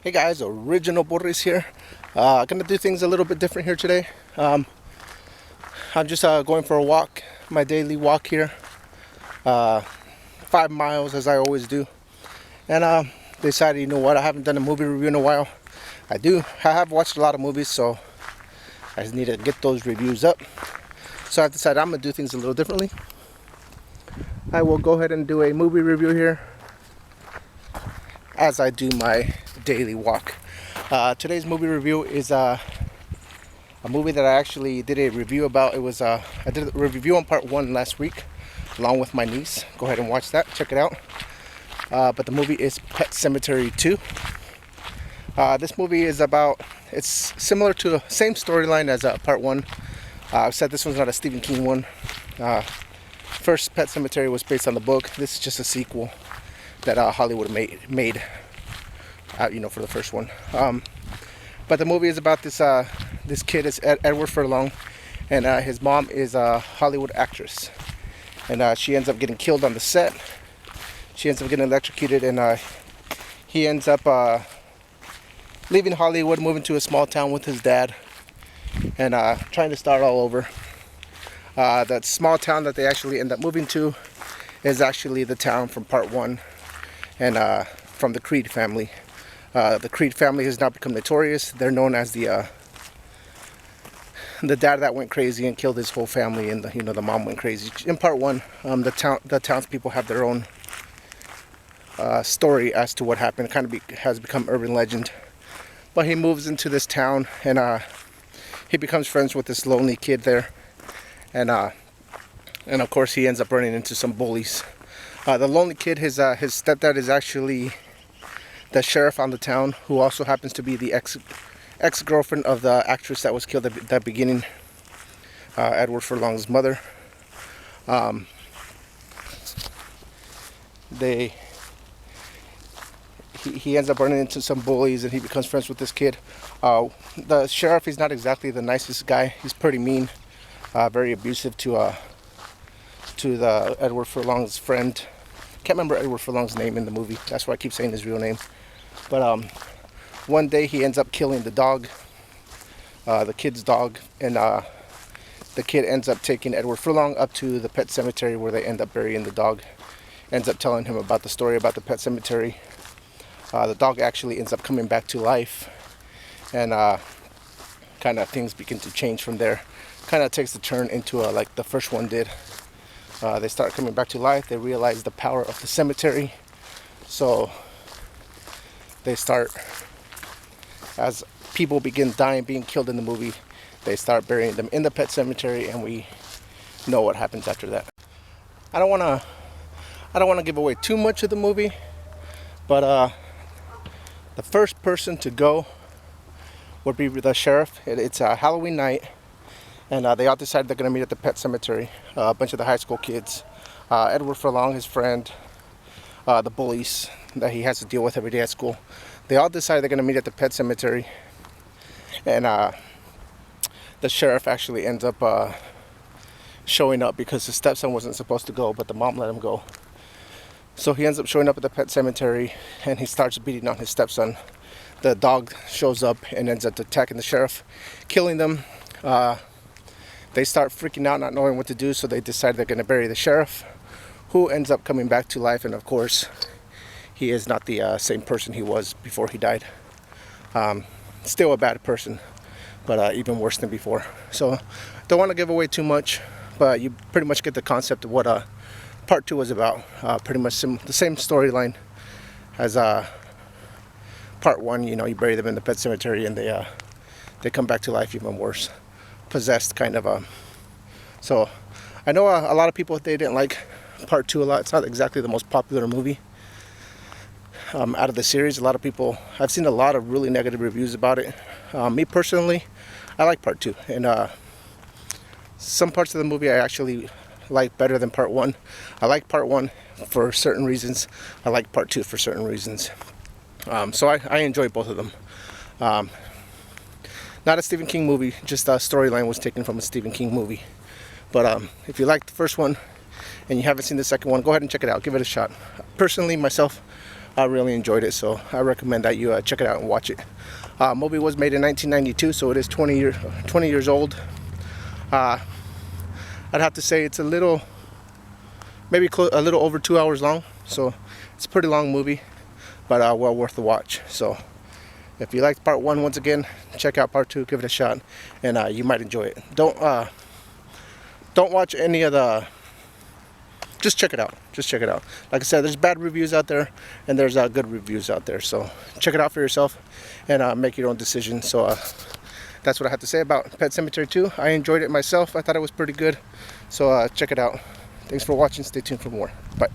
Hey guys, Original Boris here. Gonna do things a little bit different here today. I'm just going for a walk, my daily walk here. 5 miles as I always do. And decided, you know what, I haven't done a movie review in a while. I have watched a lot of movies, so I just need to get those reviews up. So I've decided I'm gonna do things a little differently. I will go ahead and do a movie review here as I do my daily walk. Today's movie review is a movie that I actually did a review about. I did a review on part 1 last week along with my niece. Go ahead and watch that, check it out. But the movie is Pet Semetary 2. This movie is it's similar to the same storyline as part 1. I said this one's not a Stephen King one. First Pet Semetary was based on the book. This is just a sequel that Hollywood made for the first one. But the movie is about this kid is Edward Furlong, and his mom is a Hollywood actress, and she ends up getting killed on the set. She ends up getting electrocuted, and he ends up leaving Hollywood, moving to a small town with his dad, and trying to start all over. That small town that they actually end up moving to is actually the town from part 1, and from the Creed family. The Creed family has now become notorious. They're known as the dad that went crazy and killed his whole family, and the mom went crazy. In part 1, the townspeople have their own story as to what happened. It kind of has become urban legend. But he moves into this town, and he becomes friends with this lonely kid there, and of course he ends up running into some bullies. The lonely kid, his stepdad is actually the sheriff on the town, who also happens to be the ex-girlfriend of the actress that was killed at the beginning, Edward Furlong's mother. He ends up running into some bullies, and he becomes friends with this kid. The sheriff, he's not exactly the nicest guy. He's pretty mean, very abusive to the Edward Furlong's friend. Can't remember Edward Furlong's name in the movie. That's why I keep saying his real name. But one day he ends up killing the dog, the kid's dog, and the kid ends up taking Edward Furlong up to the pet cemetery where they end up burying the dog. Ends up telling him about the story about the pet cemetery. The dog actually ends up coming back to life, and kind of things begin to change from there. Kind of takes the turn into like the first one did. They start coming back to life. They realize the power of the cemetery, so they start, as people begin dying, being killed in the movie, they start burying them in the pet cemetery, and we know what happens after that. I don't want to give away too much of the movie, but the first person to go would be the sheriff. It's a Halloween night, and they all decide they're going to meet at the pet cemetery. A bunch of the high school kids, Edward Furlong, his friend, the bullies that he has to deal with every day at school. They all decide they're going to meet at the pet cemetery, and the sheriff actually ends up showing up because his stepson wasn't supposed to go, but the mom let him go. So he ends up showing up at the pet cemetery, and he starts beating on his stepson. The dog shows up and ends up attacking the sheriff, killing them. They start freaking out, not knowing what to do, so they decide they're going to bury the sheriff, who ends up coming back to life, and of course he is not the same person he was before he died. Still a bad person, but even worse than before. So don't want to give away too much, but you pretty much get the concept of what part 2 was about. Pretty much the same storyline as part 1. You bury them in the pet cemetery, and they come back to life even worse, possessed kind of. So I know a lot of people, they didn't like part 2 a lot. It's not exactly the most popular movie out of the series. A lot of people, I've seen a lot of really negative reviews about it. Me personally, I like part 2, and some parts of the movie I actually like better than part 1. I like part 1 for certain reasons. I like part 2 for certain reasons. So I enjoy both of them. Not a Stephen King movie, just a storyline was taken from a Stephen King movie. But if you liked the first one and you haven't seen the second one, go ahead and check it out. Give it a shot. Personally, myself, I really enjoyed it, so I recommend that you check it out and watch it. Movie was made in 1992, so it is 20 years old. I'd have to say it's a little, maybe a little over 2 hours long, so it's a pretty long movie, but well worth the watch. So if you liked part 1, once again, check out part 2, give it a shot, and you might enjoy it. Don't watch any of the, just check it out. Like I said, there's bad reviews out there, and there's good reviews out there, so check it out for yourself and make your own decision. So that's what I have to say about Pet Semetary 2. I enjoyed it myself. I thought it was pretty good, so check it out. Thanks for watching. Stay tuned for more. Bye.